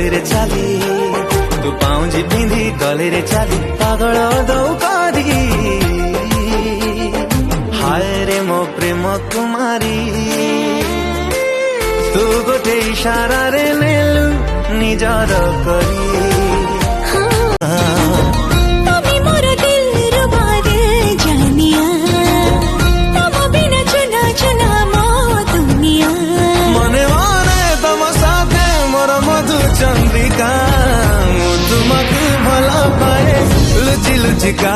गले रे चाली तू पाउजी पिंधी गले रे चाली पागल दौ करी हाय रे मो प्रेम कुमारी तू गोटे इशारा रे नेलु निजर करी चंद्रिका तुमको भला पाए लुचि लुचिका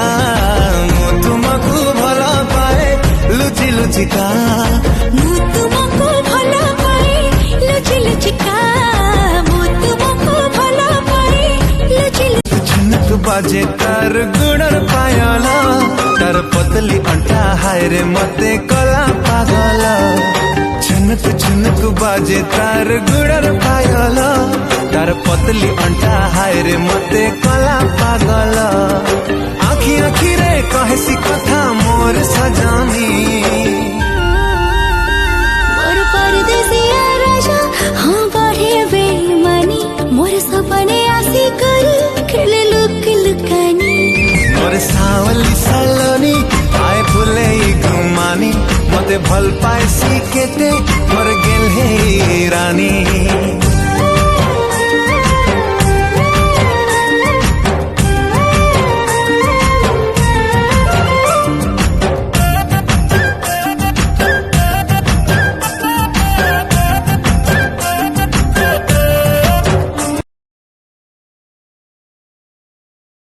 तुमको भला पाए लुचि लुचिका तुमको भला पाए लुचि लुचिका तुमको भला पाए लुचि झुनक बाजे तार गुणर पायला तार पतली अंटा हाय रे मते कला पागल झुनक झुनक बाजे तार गुणर पायला तार पतली अंटा हाय रे मते कला पागल आखी आखी रे कहेसी कथा मोर सजानी मोर परदेसिया राजा हाँ बढ़े बेईमानी मोर सपने आसी कर खेले लुक लुकानी मोर सावली सलोनी आए फुले घुमानी मते भल पाए सी केते मोर गेल हे रानी।